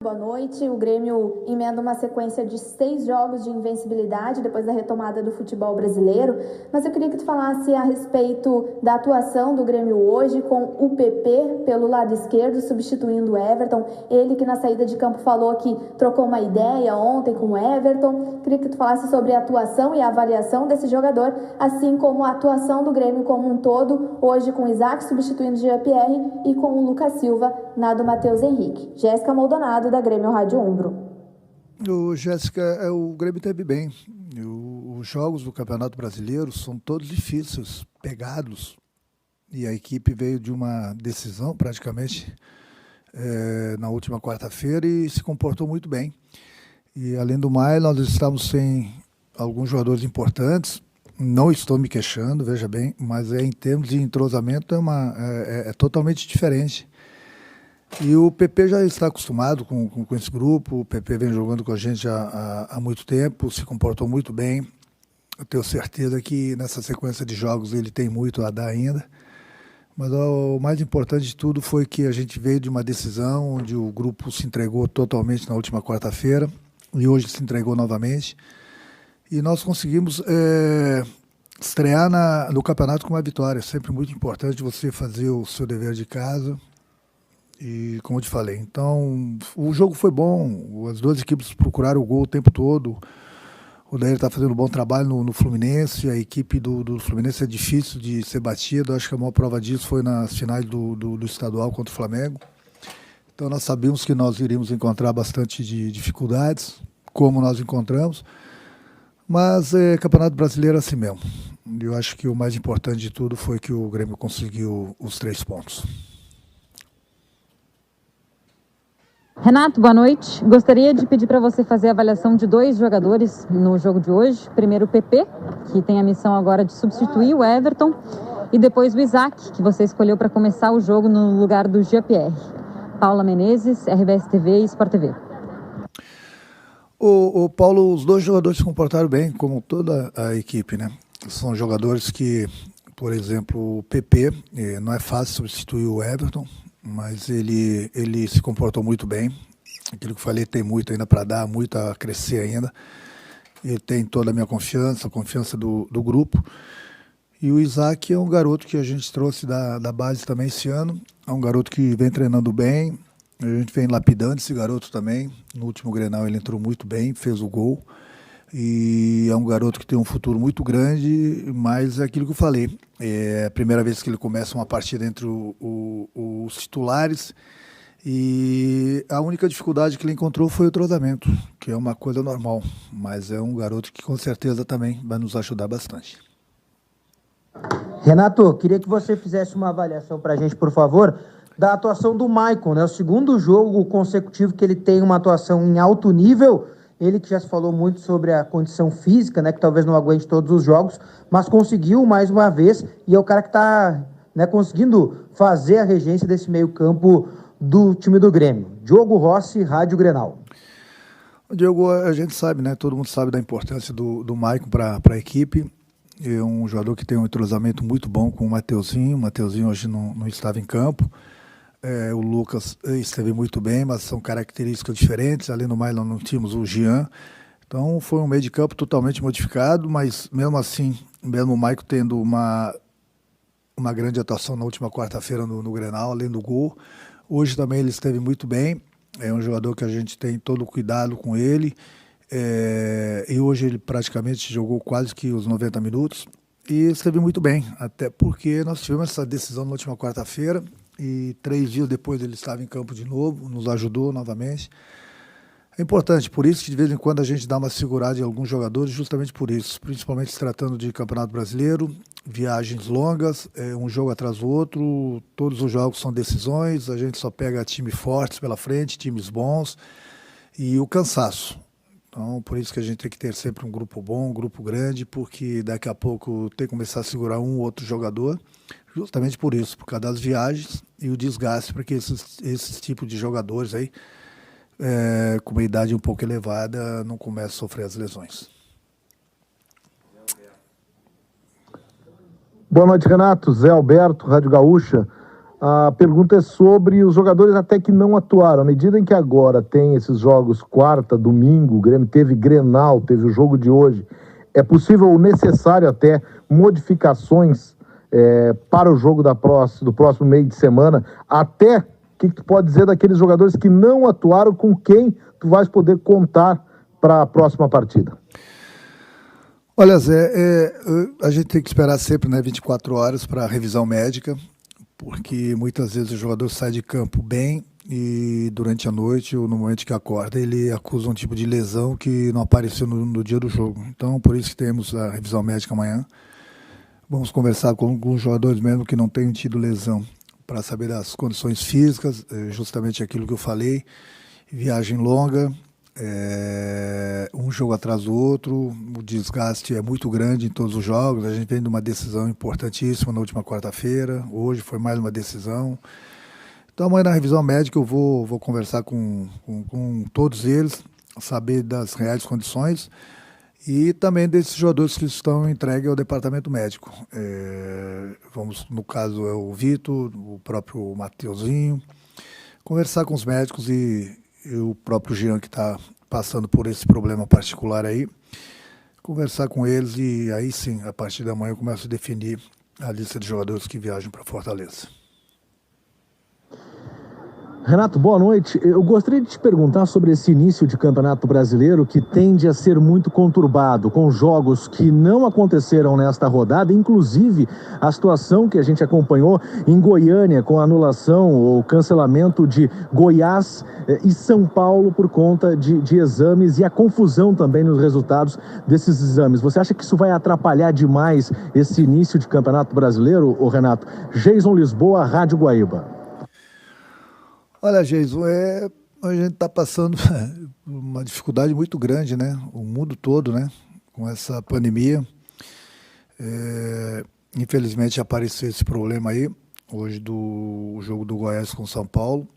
Boa noite. O Grêmio emenda uma sequência de 6 jogos de invencibilidade depois da retomada do futebol brasileiro. Mas eu queria que tu falasse a respeito da atuação do Grêmio hoje com o PP pelo lado esquerdo, substituindo o Everton. Ele que na saída de campo falou que trocou uma ideia ontem com o Everton. Queria que tu falasse sobre a atuação e a avaliação desse jogador, assim como a atuação do Grêmio como um todo, hoje com o Isaac substituindo o Jean-Pierre e com o Lucas Silva na do Matheus Henrique. Jéssica Maldonado, da Grêmio Rádio Umbro. Jéssica, o Grêmio teve bem. Os jogos do Campeonato Brasileiro são todos difíceis, pegados. E a equipe veio de uma decisão, praticamente, na última quarta-feira e se comportou muito bem. E, além do mais, nós estamos sem alguns jogadores importantes. Não estou me queixando, veja bem, mas em termos de entrosamento é totalmente diferente. E o PP já está acostumado com esse grupo, o PP vem jogando com a gente há muito tempo, se comportou muito bem. Eu tenho certeza que nessa sequência de jogos ele tem muito a dar ainda. Mas o mais importante de tudo foi que a gente veio de uma decisão onde o grupo se entregou totalmente na última quarta-feira e hoje se entregou novamente. E nós conseguimos estrear no campeonato com uma vitória. É sempre muito importante você fazer o seu dever de casa. E como eu te falei, então o jogo foi bom, as duas equipes procuraram o gol o tempo todo. O Daíra está fazendo um bom trabalho no Fluminense, a equipe do Fluminense é difícil de ser batida, acho que a maior prova disso foi nas finais do estadual contra o Flamengo. Então nós sabíamos que nós iríamos encontrar bastante de dificuldades, como nós encontramos, mas Campeonato Brasileiro é assim mesmo. Eu acho que o mais importante de tudo foi que o Grêmio conseguiu os 3 pontos. Renato, boa noite. Gostaria de pedir para você fazer a avaliação de 2 jogadores no jogo de hoje. Primeiro o PP, que tem a missão agora de substituir o Everton, e depois o Isaac, que você escolheu para começar o jogo no lugar do Jean-Pierre. Paula Menezes, RBS TV e Sport TV. O Paulo, os 2 jogadores se comportaram bem, como toda a equipe, né? São jogadores que, por exemplo, o PP, não é fácil substituir o Everton, mas ele se comportou muito bem. Aquilo que eu falei, tem muito ainda para dar, muito a crescer ainda. Ele tem toda a minha confiança, a confiança do grupo. E o Isaac é um garoto que a gente trouxe da base também esse ano. É um garoto que vem treinando bem. A gente vem lapidando esse garoto também. No último Grenal ele entrou muito bem, fez o gol. E é um garoto que tem um futuro muito grande, mas é aquilo que eu falei. É a primeira vez que ele começa uma partida entre os titulares e a única dificuldade que ele encontrou foi o entrosamento, que é uma coisa normal, mas é um garoto que com certeza também vai nos ajudar bastante. Renato, queria que você fizesse uma avaliação para a gente, por favor, da atuação do Maicon, né? O segundo jogo consecutivo que ele tem uma atuação em alto nível. Ele que já se falou muito sobre a condição física, né, que talvez não aguente todos os jogos, mas conseguiu mais uma vez e é o cara que está, né, conseguindo fazer a regência desse meio campo do time do Grêmio. Diogo Rossi, Rádio Grenal. Diogo, a gente sabe, né, todo mundo sabe da importância do Maicon para a equipe. É um jogador que tem um entrosamento muito bom com o Mateuzinho. O Mateuzinho hoje não estava em campo. O Lucas esteve muito bem, mas são características diferentes. Além do mais, nós não tínhamos o Jean. Então, foi um meio de campo totalmente modificado, mas mesmo assim, mesmo o Maicon tendo uma grande atuação na última quarta-feira no Grenal, além do gol. Hoje também ele esteve muito bem. É um jogador que a gente tem todo o cuidado com ele. E hoje ele praticamente jogou quase que os 90 minutos. E esteve muito bem, até porque nós tivemos essa decisão na última quarta-feira. E 3 dias depois ele estava em campo de novo, nos ajudou novamente. É importante, por isso que de vez em quando a gente dá uma segurada em alguns jogadores, justamente por isso, principalmente se tratando de Campeonato Brasileiro, viagens longas, um jogo atrás do outro, todos os jogos são decisões, a gente só pega times fortes pela frente, times bons, e o cansaço. Então, por isso que a gente tem que ter sempre um grupo bom, um grupo grande, porque daqui a pouco tem que começar a segurar um ou outro jogador, justamente por isso, por causa das viagens e o desgaste, para que esses tipos de jogadores aí, com uma idade um pouco elevada, não comecem a sofrer as lesões. Boa noite, Renato. Zé Alberto, Rádio Gaúcha. A pergunta é sobre os jogadores até que não atuaram. À medida em que agora tem esses jogos quarta, domingo, o Grêmio teve Grenal, teve o jogo de hoje, é possível ou necessário até modificações para o jogo do próximo meio de semana? Até o que tu pode dizer daqueles jogadores que não atuaram, com quem tu vais poder contar para a próxima partida? Olha, Zé, a gente tem que esperar sempre, né, 24 horas para a revisão médica, porque muitas vezes o jogador sai de campo bem e durante a noite ou no momento que acorda ele acusa um tipo de lesão que não apareceu no dia do jogo. Então, por isso que temos a revisão médica amanhã. Vamos conversar com alguns jogadores mesmo que não tenham tido lesão para saber das condições físicas, justamente aquilo que eu falei, viagem longa, um jogo atrás do outro, o desgaste é muito grande em todos os jogos. A gente vem de uma decisão importantíssima na última quarta-feira, hoje foi mais uma decisão. Então amanhã na revisão médica eu vou conversar com todos eles, saber das reais condições e também desses jogadores que estão entregues ao departamento médico. No caso é o Vitor, o próprio Mateuzinho, conversar com os médicos e o próprio Jean, que está passando por esse problema particular aí, conversar com eles e aí sim, a partir da manhã eu começo a definir a lista de jogadores que viajam para Fortaleza. Renato, boa noite. Eu gostaria de te perguntar sobre esse início de Campeonato Brasileiro que tende a ser muito conturbado, com jogos que não aconteceram nesta rodada, inclusive a situação que a gente acompanhou em Goiânia com a anulação ou cancelamento de Goiás e São Paulo por conta de exames e a confusão também nos resultados desses exames. Você acha que isso vai atrapalhar demais esse início de Campeonato Brasileiro, ô Renato? Jason Lisboa, Rádio Guaíba. Olha, Jason, a gente está passando uma dificuldade muito grande, né? O mundo todo, né? Com essa pandemia. Infelizmente apareceu esse problema aí, hoje do jogo do Goiás com São Paulo.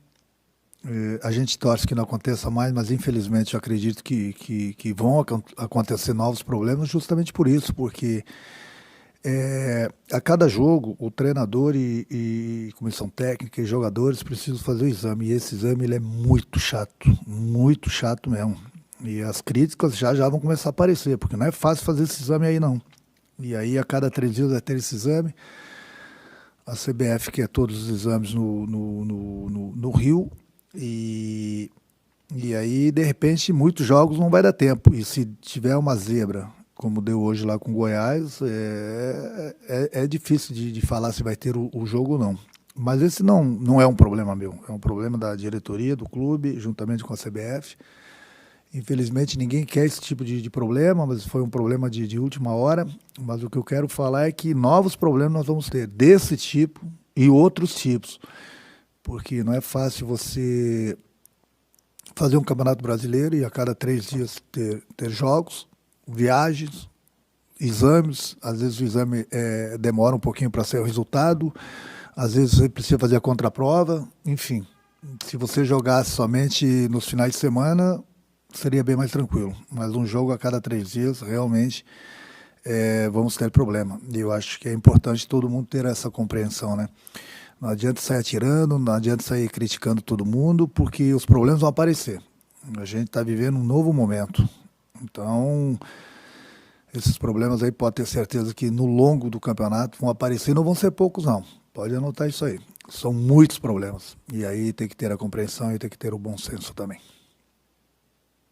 A gente torce que não aconteça mais, mas infelizmente eu acredito que vão acontecer novos problemas justamente por isso, porque a cada jogo o treinador e comissão técnica e jogadores precisam fazer o exame, e esse exame ele é muito chato mesmo, e as críticas já vão começar a aparecer, porque não é fácil fazer esse exame aí não, e aí a cada 3 dias vai ter esse exame. A CBF quer todos os exames no Rio, e aí de repente muitos jogos não vai dar tempo, e se tiver uma zebra como deu hoje lá com Goiás, é difícil de falar se vai ter o jogo ou não. Mas esse não é um problema meu, é um problema da diretoria do clube, juntamente com a CBF. Infelizmente ninguém quer esse tipo de problema, mas foi um problema de última hora. Mas o que eu quero falar é que novos problemas nós vamos ter, desse tipo e outros tipos. Porque não é fácil você fazer um campeonato brasileiro e a cada 3 dias ter jogos, viagens, exames. Às vezes o exame demora um pouquinho para sair o resultado, às vezes você precisa fazer a contraprova, enfim. Se você jogasse somente nos finais de semana, seria bem mais tranquilo, mas um jogo a cada 3 dias, realmente, vamos ter problema. E eu acho que é importante todo mundo ter essa compreensão, né? Não adianta sair atirando, não adianta sair criticando todo mundo, porque os problemas vão aparecer. A gente está vivendo um novo momento. Então, esses problemas aí pode ter certeza que no longo do campeonato vão aparecer, não vão ser poucos não, pode anotar isso aí. São muitos problemas, e aí tem que ter a compreensão e tem que ter o bom senso também.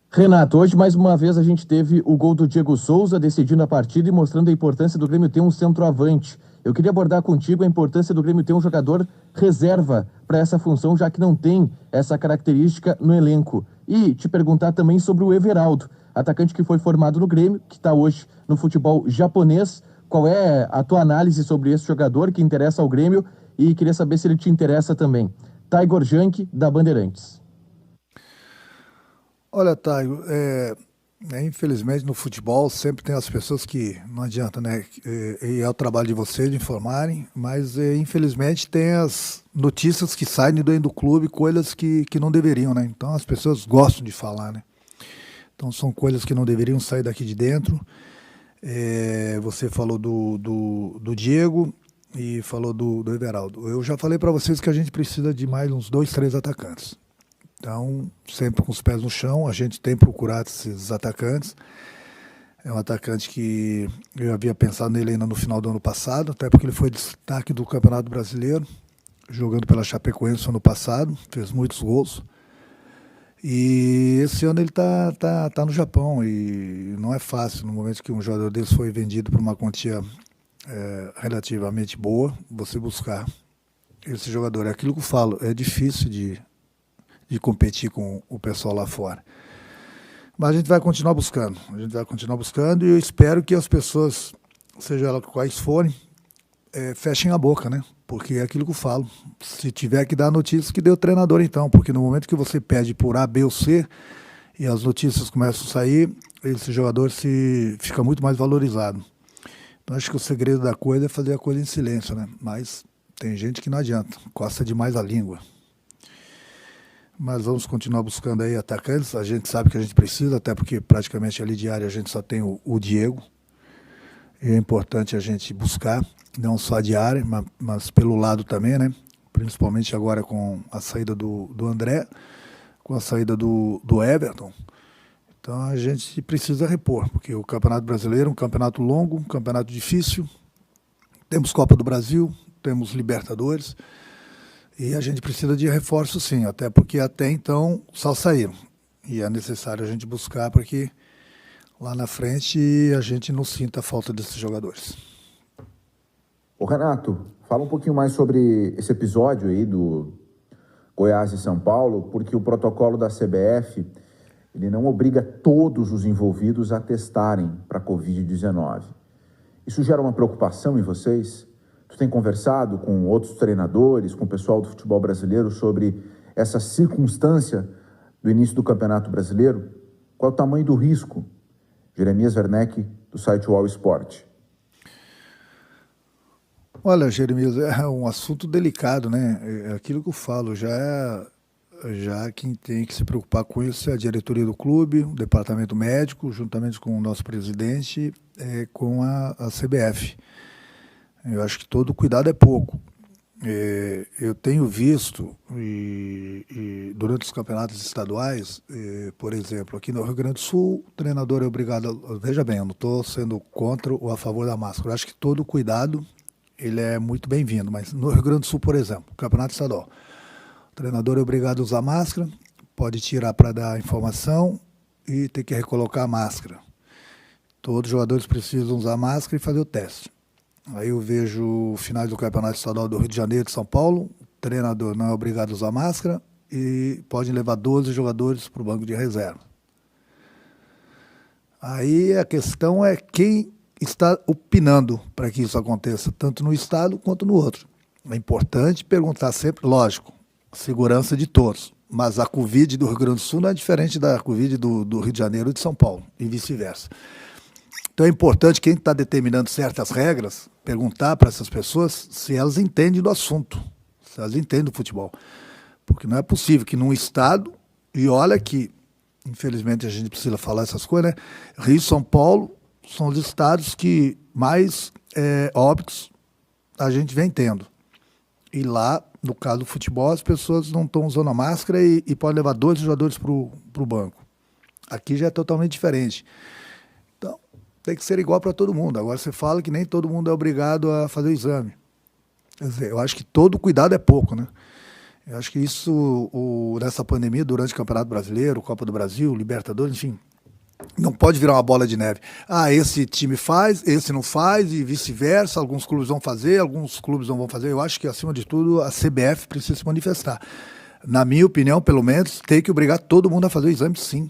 Renato, hoje mais uma vez a gente teve o gol do Diego Souza decidindo a partida e mostrando a importância do Grêmio ter um centroavante. Eu queria abordar contigo a importância do Grêmio ter um jogador reserva para essa função, já que não tem essa característica no elenco. E te perguntar também sobre o Everaldo, atacante que foi formado no Grêmio, que está hoje no futebol japonês. Qual é a tua análise sobre esse jogador que interessa ao Grêmio? E queria saber se ele te interessa também. Taigor Jank, da Bandeirantes. Olha, Taigo, infelizmente no futebol sempre tem as pessoas que não adianta, né? E é o trabalho de vocês de informarem, mas infelizmente tem as notícias que saem dentro do clube, coisas que não deveriam, né? Então as pessoas gostam de falar, né? Então são coisas que não deveriam sair daqui de dentro. Você falou do Diego, e falou do Everaldo. Eu já falei para vocês que a gente precisa de mais uns 2, 3 atacantes. Então, sempre com os pés no chão, a gente tem procurado esses atacantes. É um atacante que eu havia pensado nele ainda no final do ano passado, até porque ele foi destaque do Campeonato Brasileiro, jogando pela Chapecoense ano passado, fez muitos gols. E esse ano ele tá no Japão e não é fácil, no momento que um jogador desse foi vendido por uma quantia relativamente boa, você buscar esse jogador. É aquilo que eu falo, é difícil de competir com o pessoal lá fora. Mas a gente vai continuar buscando, e eu espero que as pessoas, seja elas quais forem, fechem a boca, né? Porque é aquilo que eu falo. Se tiver que dar notícia, que dê o treinador então, porque no momento que você pede por A, B ou C, e as notícias começam a sair, esse jogador fica muito mais valorizado. Então acho que o segredo da coisa é fazer a coisa em silêncio, né? Mas tem gente que não adianta, coça demais a língua. Mas vamos continuar buscando aí atacantes. A gente sabe que a gente precisa, até porque praticamente ali de área a gente só tem o Diego. E é importante a gente buscar, não só de área, mas pelo lado também, né? Principalmente agora com a saída do André, com a saída do Everton. Então a gente precisa repor, porque o Campeonato Brasileiro é um campeonato longo, um campeonato difícil. Temos Copa do Brasil, temos Libertadores. E a gente precisa de reforço sim, até porque até então só saíram. E é necessário a gente buscar para que lá na frente a gente não sinta a falta desses jogadores. Ô Renato, fala um pouquinho mais sobre esse episódio aí do Goiás e São Paulo, porque o protocolo da CBF, ele não obriga todos os envolvidos a testarem para a Covid-19. Isso gera uma preocupação em vocês? Tu tem conversado com outros treinadores, com o pessoal do futebol brasileiro sobre essa circunstância do início do Campeonato Brasileiro? Qual é o tamanho do risco? Jeremias Werneck, do site UOL Sport. Olha, Jeremias, é um assunto delicado, né? É aquilo que eu falo, já quem tem que se preocupar com isso é a diretoria do clube, o departamento médico, juntamente com o nosso presidente, com a CBF. Eu acho que todo cuidado é pouco. Eu tenho visto, e durante os campeonatos estaduais, por exemplo, aqui no Rio Grande do Sul, o treinador é obrigado, veja bem, eu não estou sendo contra ou a favor da máscara, eu acho que todo cuidado ele é muito bem-vindo, mas no Rio Grande do Sul, por exemplo, campeonato estadual, o treinador é obrigado a usar máscara, pode tirar para dar informação e ter que recolocar a máscara. Todos os jogadores precisam usar máscara e fazer o teste. Aí eu vejo finais do Campeonato Estadual do Rio de Janeiro e de São Paulo, o treinador não é obrigado a usar máscara e pode levar 12 jogadores para o banco de reserva. Aí a questão é quem está opinando para que isso aconteça, tanto no estado quanto no outro. É importante perguntar sempre, lógico, segurança de todos, mas a Covid do Rio Grande do Sul não é diferente da Covid do Rio de Janeiro e de São Paulo, e vice-versa. Então é importante quem está determinando certas regras, perguntar para essas pessoas se elas entendem do assunto, se elas entendem do futebol. Porque não é possível que num estado, e olha que, infelizmente a gente precisa falar essas coisas, né? Rio e São Paulo são os estados que mais óbitos a gente vem tendo. E lá, no caso do futebol, as pessoas não estão usando a máscara e podem levar 12 jogadores para o banco. Aqui já é totalmente diferente. Então, tem que ser igual para todo mundo. Agora você fala que nem todo mundo é obrigado a fazer o exame. Quer dizer, eu acho que todo cuidado é pouco, né? Eu acho que isso, nessa pandemia, durante o Campeonato Brasileiro, Copa do Brasil, Libertadores, enfim, não pode virar uma bola de neve. Ah, esse time faz, esse não faz e vice-versa. Alguns clubes vão fazer, alguns clubes não vão fazer. Eu acho que, acima de tudo, a CBF precisa se manifestar. Na minha opinião, pelo menos, tem que obrigar todo mundo a fazer o exame, sim.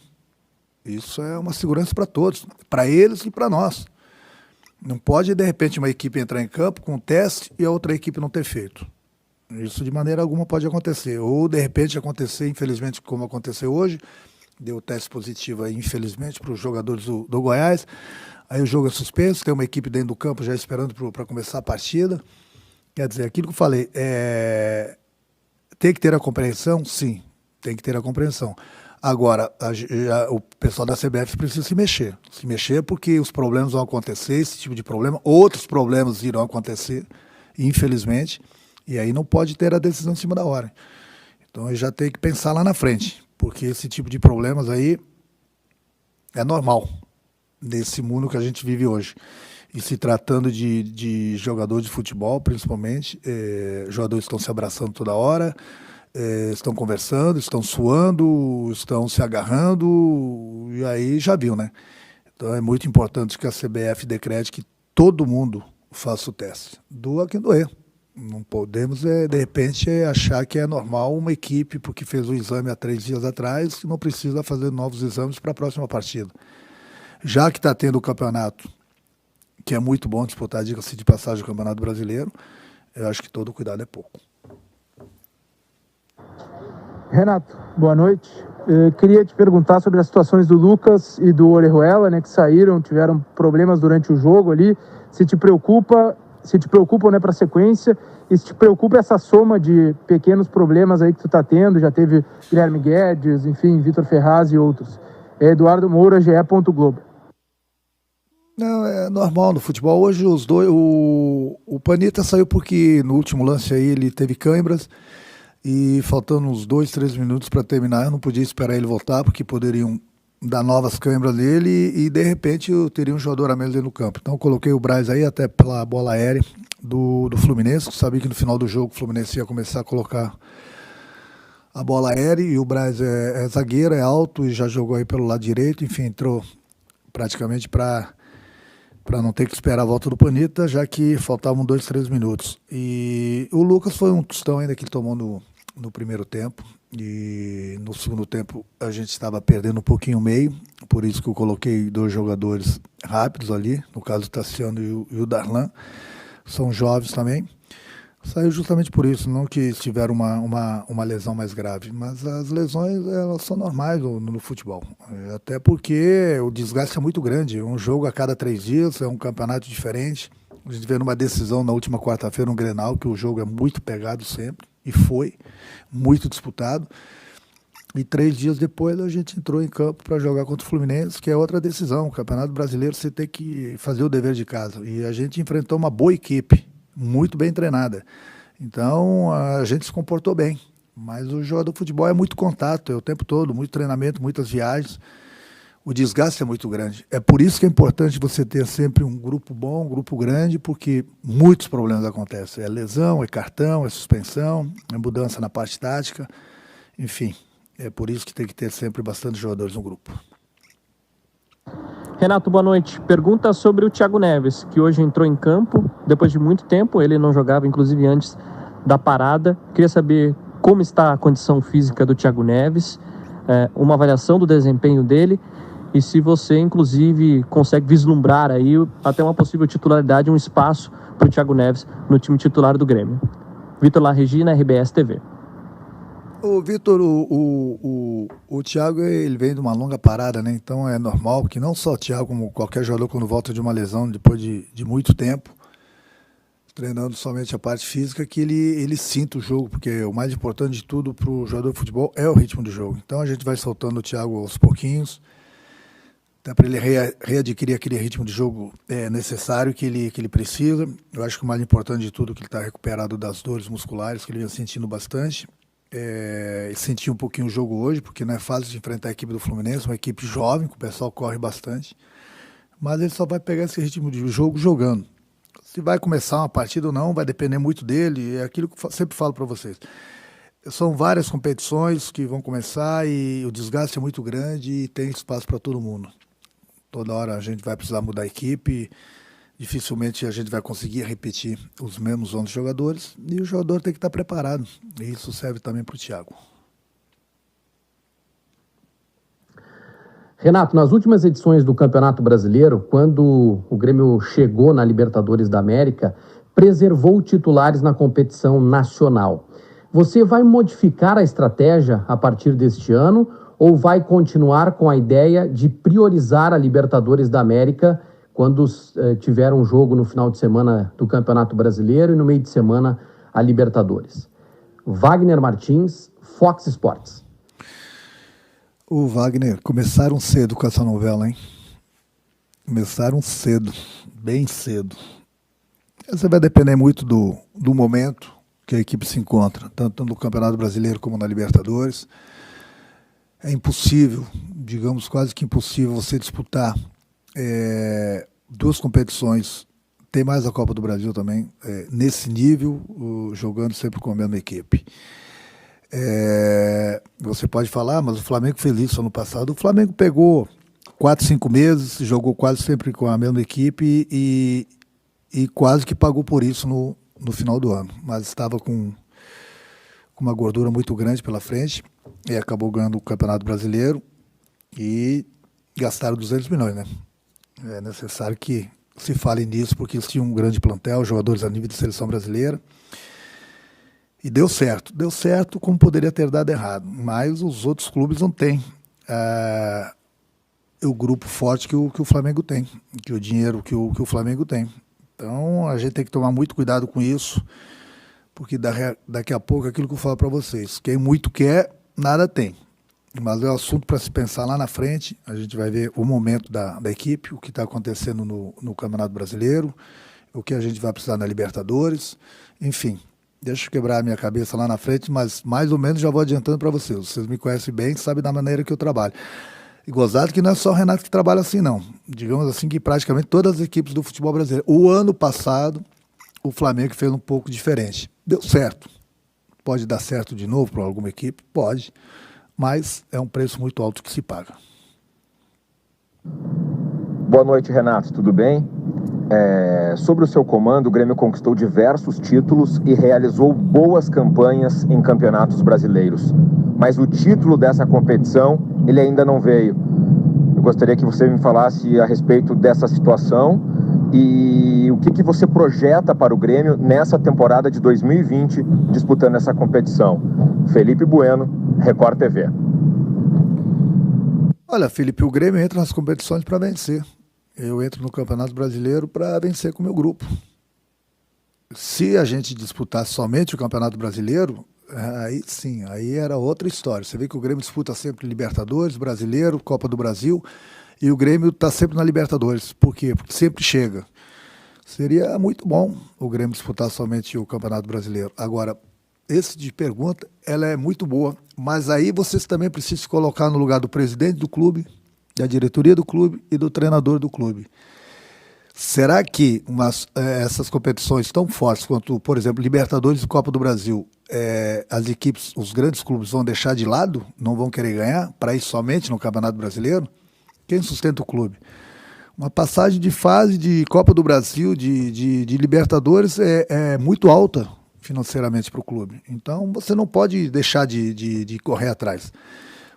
Isso é uma segurança para todos, para eles e para nós. Não pode, de repente, uma equipe entrar em campo com um teste e a outra equipe não ter feito. Isso de maneira alguma pode acontecer. Ou, de repente, acontecer, infelizmente, como aconteceu hoje, deu teste positivo aí, infelizmente, para os jogadores do Goiás. Aí o jogo é suspenso, tem uma equipe dentro do campo já esperando para começar a partida. Quer dizer, aquilo que eu falei, tem que ter a compreensão? Sim, tem que ter a compreensão. Agora, o pessoal da CBF precisa se mexer porque os problemas vão acontecer, esse tipo de problema, outros problemas irão acontecer, infelizmente, e aí não pode ter a decisão em cima da hora. Então, já tem que pensar lá na frente, porque esse tipo de problemas aí é normal nesse mundo que a gente vive hoje. E se tratando de jogador de futebol, principalmente, jogadores estão se abraçando toda hora, estão conversando, estão suando, estão se agarrando, e aí já viu, né? Então é muito importante que a CBF decrete que todo mundo faça o teste. Doa quem doer. Não podemos, de repente, achar que é normal uma equipe, porque fez o exame há 3 dias atrás, que não precisa fazer novos exames para a próxima partida. Já que está tendo o campeonato, que é muito bom disputar, diga-se de passagem, o Campeonato Brasileiro, eu acho que todo cuidado é pouco. Renato, boa noite. Eu queria te perguntar sobre as situações do Lucas e do Orejuela, né, que tiveram problemas durante o jogo ali. Se te preocupam, né, para a sequência, e se te preocupa essa soma de pequenos problemas aí que tu tá tendo, já teve Guilherme Guedes, enfim, Vitor Ferraz e outros. Eduardo Moura, GE. Globo. Não, é normal no futebol. Hoje os dois, o Panita saiu porque no último lance aí ele teve câimbras e faltando uns 2, 3 minutos para terminar, eu não podia esperar ele voltar porque poderiam dar novas câimbras nele e de repente eu teria um jogador a menos dentro do campo. Então eu coloquei o Braz aí até pela bola aérea do Fluminense, sabia que no final do jogo o Fluminense ia começar a colocar a bola aérea e o Braz é zagueiro, é alto e já jogou aí pelo lado direito, enfim, entrou praticamente para não ter que esperar a volta do Panita, já que faltavam 2, 3 minutos. E o Lucas foi um tostão ainda que ele tomou no primeiro tempo, e no segundo tempo a gente estava perdendo um pouquinho o meio, por isso que eu coloquei 2 jogadores rápidos ali, no caso o Tassiano e o Darlan, são jovens também. Saiu justamente por isso, não que tiveram uma lesão mais grave, mas as lesões elas são normais no futebol, até porque o desgaste é muito grande, um jogo a cada 3 dias, é um campeonato diferente. A gente vê numa decisão na última quarta-feira, no Grenal, que o jogo é muito pegado sempre, e foi muito disputado, e 3 dias depois a gente entrou em campo para jogar contra o Fluminense, que é outra decisão. O Campeonato Brasileiro você tem que fazer o dever de casa, e a gente enfrentou uma boa equipe, muito bem treinada. Então a gente se comportou bem, mas o jogo do futebol é muito contato, é o tempo todo, muito treinamento, muitas viagens, o desgaste é muito grande. É por isso que é importante você ter sempre um grupo bom, um grupo grande, porque muitos problemas acontecem. É lesão, é cartão, é suspensão, é mudança na parte tática, enfim, é por isso que tem que ter sempre bastante jogadores no grupo. Renato, boa noite. Pergunta sobre o Thiago Neves, que hoje entrou em campo depois de muito tempo. Ele não jogava, inclusive, antes da parada. Queria saber como está a condição física do Thiago Neves, uma avaliação do desempenho dele e se você, inclusive, consegue vislumbrar aí até uma possível titularidade, um espaço para o Thiago Neves no time titular do Grêmio. Vitor La Regina, RBS TV. O Vitor, o Thiago, ele vem de uma longa parada, né? Então é normal que não só o Thiago, como qualquer jogador quando volta de uma lesão depois de muito tempo, treinando somente a parte física, que ele sinta o jogo, porque o mais importante de tudo para o jogador de futebol é o ritmo do jogo. Então a gente vai soltando o Thiago aos pouquinhos, até para ele readquirir aquele ritmo de jogo necessário que ele precisa. Eu acho que o mais importante de tudo é que ele está recuperado das dores musculares, que ele vinha sentindo bastante. Senti um pouquinho o jogo hoje, porque não é fácil de enfrentar a equipe do Fluminense, uma equipe jovem, que o pessoal corre bastante, mas ele só vai pegar esse ritmo de jogo jogando. Se vai começar uma partida ou não, vai depender muito dele, é aquilo que eu sempre falo para vocês. São várias competições que vão começar e o desgaste é muito grande e tem espaço para todo mundo. Toda hora a gente vai precisar mudar a equipe, dificilmente a gente vai conseguir repetir os mesmos 11 jogadores e o jogador tem que estar preparado. E isso serve também para o Thiago. Renato, nas últimas edições do Campeonato Brasileiro, quando o Grêmio chegou na Libertadores da América, preservou titulares na competição nacional. Você vai modificar a estratégia a partir deste ano ou vai continuar com a ideia de priorizar a Libertadores da América quando tiver um jogo no final de semana do Campeonato Brasileiro e no meio de semana a Libertadores? Wagner Martins, Fox Sports. O Wagner, começaram cedo com essa novela, hein? Começaram cedo, bem cedo. Essa vai depender muito do momento que a equipe se encontra, tanto no Campeonato Brasileiro como na Libertadores. É impossível, digamos quase que impossível, você disputar duas competições, tem mais a Copa do Brasil também, nesse nível, jogando sempre com a mesma equipe. Você pode falar, mas o Flamengo fez isso ano passado. O Flamengo pegou 4, 5 meses, jogou quase sempre com a mesma equipe e quase que pagou por isso no final do ano. Mas estava com uma gordura muito grande pela frente e acabou ganhando o Campeonato Brasileiro e gastaram 200 milhões, né? É necessário que se fale nisso, porque eles tinham um grande plantel, jogadores a nível de seleção brasileira. E deu certo como poderia ter dado errado, mas os outros clubes não têm o grupo forte que o Flamengo tem, que o dinheiro que o Flamengo tem. Então a gente tem que tomar muito cuidado com isso, porque daqui a pouco aquilo que eu falo para vocês, quem muito quer, nada tem. Mas é um assunto para se pensar lá na frente. A gente vai ver o momento da equipe, o que está acontecendo no Campeonato Brasileiro, o que a gente vai precisar na Libertadores, enfim. Deixa eu quebrar a minha cabeça lá na frente, mas mais ou menos já vou adiantando para vocês. Vocês me conhecem bem, sabem da maneira que eu trabalho. E gozado que não é só o Renato que trabalha assim, não. Digamos assim que praticamente todas as equipes do futebol brasileiro. O ano passado, o Flamengo fez um pouco diferente. Deu certo. Pode dar certo de novo para alguma equipe? Pode. Mas é um preço muito alto que se paga. Boa noite, Renato. Tudo bem? Sobre o seu comando, o Grêmio conquistou diversos títulos e realizou boas campanhas em campeonatos brasileiros. Mas o título dessa competição, ele ainda não veio. Eu gostaria que você me falasse a respeito dessa situação e o que você projeta para o Grêmio nessa temporada de 2020, disputando essa competição. Felipe Bueno, Record TV. Olha, Felipe, o Grêmio entra nas competições para vencer. Eu entro no Campeonato Brasileiro para vencer com o meu grupo. Se a gente disputar somente o Campeonato Brasileiro, aí sim, aí era outra história. Você vê que o Grêmio disputa sempre Libertadores, Brasileiro, Copa do Brasil, e o Grêmio está sempre na Libertadores. Por quê? Porque sempre chega. Seria muito bom o Grêmio disputar somente o Campeonato Brasileiro. Agora, esse de pergunta, ela é muito boa, mas aí vocês também precisam se colocar no lugar do presidente do clube, da diretoria do clube e do treinador do clube. Será que essas competições tão fortes quanto, por exemplo, Libertadores e Copa do Brasil, as equipes, os grandes clubes vão deixar de lado, não vão querer ganhar, para ir somente no Campeonato Brasileiro? Quem sustenta o clube? Uma passagem de fase de Copa do Brasil, de Libertadores, é muito alta financeiramente para o clube. Então você não pode deixar de correr atrás.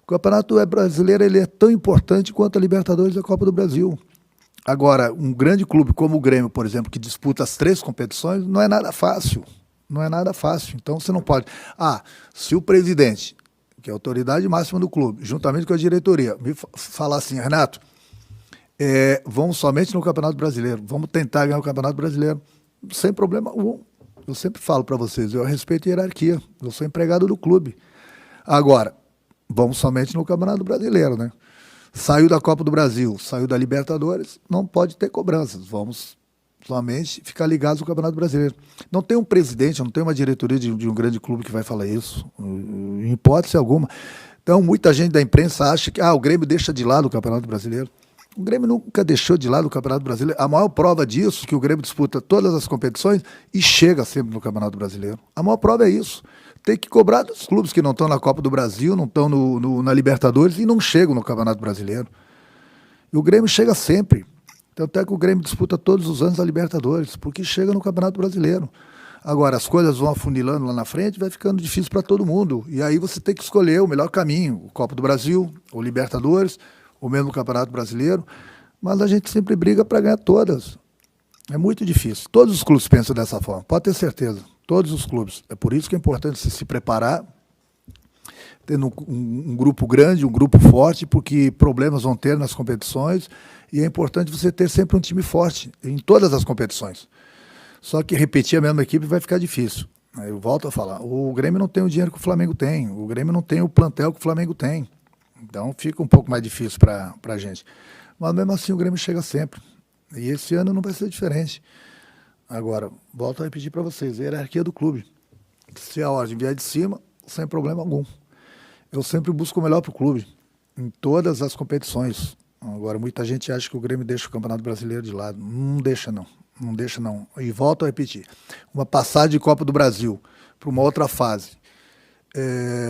O Campeonato Brasileiro ele é tão importante quanto a Libertadores e a Copa do Brasil. Agora, um grande clube como o Grêmio, por exemplo, que disputa as 3 competições, não é nada fácil. Não é nada fácil. Então você não pode... se o presidente, que é a autoridade máxima do clube, juntamente com a diretoria, me falar assim, Renato, vamos somente no Campeonato Brasileiro, vamos tentar ganhar o Campeonato Brasileiro, sem problema algum. Eu sempre falo para vocês, eu respeito a hierarquia, eu sou empregado do clube. Agora, vamos somente no Campeonato Brasileiro, né? Saiu da Copa do Brasil, saiu da Libertadores, não pode ter cobranças. Vamos somente ficar ligados no Campeonato Brasileiro. Não tem um presidente, não tem uma diretoria de um grande clube que vai falar isso, em hipótese alguma. Então, muita gente da imprensa acha que o Grêmio deixa de lado o Campeonato Brasileiro. O Grêmio nunca deixou de lado o Campeonato Brasileiro. A maior prova disso é que o Grêmio disputa todas as competições e chega sempre no Campeonato Brasileiro. A maior prova é isso. Tem que cobrar dos clubes que não estão na Copa do Brasil, não estão na Libertadores e não chegam no Campeonato Brasileiro. E o Grêmio chega sempre. Tanto é que o Grêmio disputa todos os anos a Libertadores, porque chega no Campeonato Brasileiro. Agora, as coisas vão afunilando lá na frente, vai ficando difícil para todo mundo. E aí você tem que escolher o melhor caminho, o Copa do Brasil, o Libertadores, o mesmo Campeonato Brasileiro. Mas a gente sempre briga para ganhar todas. É muito difícil. Todos os clubes pensam dessa forma, pode ter certeza. Todos os clubes. É por isso que é importante você se preparar, tendo um grupo grande, um grupo forte, porque problemas vão ter nas competições e é importante você ter sempre um time forte em todas as competições. Só que repetir a mesma equipe vai ficar difícil. Eu volto a falar, o Grêmio não tem o dinheiro que o Flamengo tem, o Grêmio não tem o plantel que o Flamengo tem. Então fica um pouco mais difícil para a gente. Mas mesmo assim o Grêmio chega sempre. E esse ano não vai ser diferente. Agora, volto a repetir para vocês, a hierarquia do clube. Se a ordem vier de cima, sem problema algum. Eu sempre busco o melhor para o clube, em todas as competições. Agora, muita gente acha que o Grêmio deixa o Campeonato Brasileiro de lado. Não deixa, não. Não deixa, não. E volto a repetir. Uma passagem de Copa do Brasil para uma outra fase,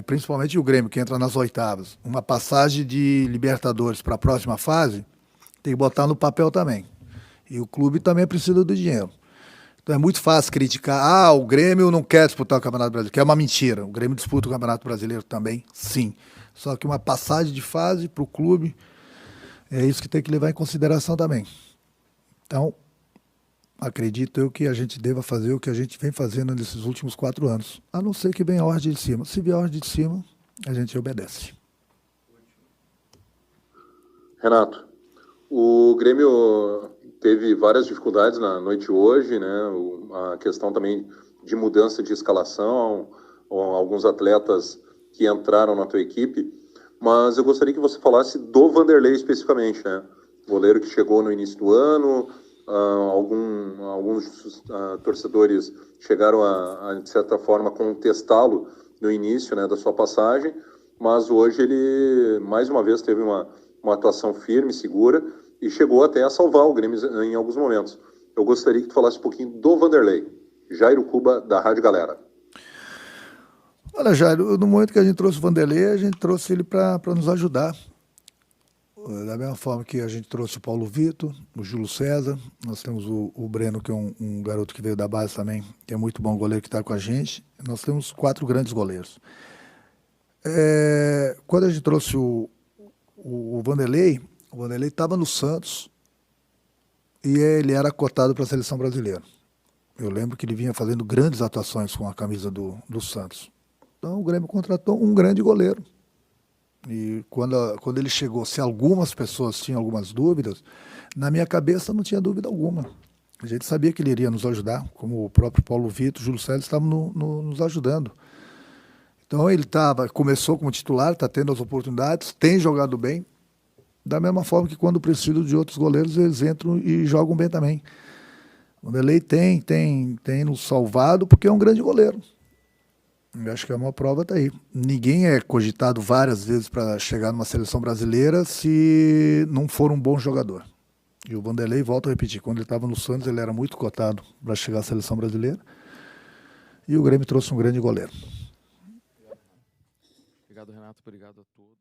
principalmente o Grêmio, que entra nas oitavas, uma passagem de Libertadores para a próxima fase, tem que botar no papel também. E o clube também precisa do dinheiro. Então é muito fácil criticar, o Grêmio não quer disputar o Campeonato Brasileiro, que é uma mentira. O Grêmio disputa o Campeonato Brasileiro também, sim. Só que uma passagem de fase para o clube, é isso que tem que levar em consideração também. Então, acredito eu que a gente deva fazer o que a gente vem fazendo nesses últimos 4 anos, a não ser que venha a ordem de cima. Se vier a ordem de cima, a gente obedece. Renato, o Grêmio teve várias dificuldades na noite de hoje, né? A questão também de mudança de escalação, alguns atletas que entraram na tua equipe, mas eu gostaria que você falasse do Vanderlei especificamente, né? Goleiro que chegou no início do ano, alguns torcedores chegaram a, de certa forma, contestá-lo no início, né, da sua passagem, mas hoje ele, mais uma vez, teve uma atuação firme, segura, e chegou até a salvar o Grêmio em alguns momentos. Eu gostaria que tu falasse um pouquinho do Vanderlei, Jairo Cuba, da Rádio Galera. Olha, Jairo, no momento que a gente trouxe o Vanderlei, a gente trouxe ele para nos ajudar. Da mesma forma que a gente trouxe o Paulo Vitor, o Júlio César, nós temos o Breno, que é um garoto que veio da base também, que é muito bom goleiro, que está com a gente. Nós temos 4 grandes goleiros. Quando a gente trouxe o Vanderlei estava no Santos e ele era cotado para a seleção brasileira. Eu lembro que ele vinha fazendo grandes atuações com a camisa do Santos. Então o Grêmio contratou um grande goleiro. E quando ele chegou, se algumas pessoas tinham algumas dúvidas, na minha cabeça não tinha dúvida alguma. A gente sabia que ele iria nos ajudar, como o próprio Paulo Vitor, Júlio César estavam nos ajudando. Então ele começou como titular, está tendo as oportunidades, tem jogado bem, da mesma forma que quando precisam de outros goleiros, eles entram e jogam bem também. O Vanderlei tem nos salvado porque é um grande goleiro. Eu acho que a maior prova está aí. Ninguém é cogitado várias vezes para chegar numa seleção brasileira se não for um bom jogador. E o Vanderlei, volto a repetir, quando ele estava no Santos, ele era muito cotado para chegar à seleção brasileira. E o Grêmio trouxe um grande goleiro. Obrigado, Renato. Obrigado a todos.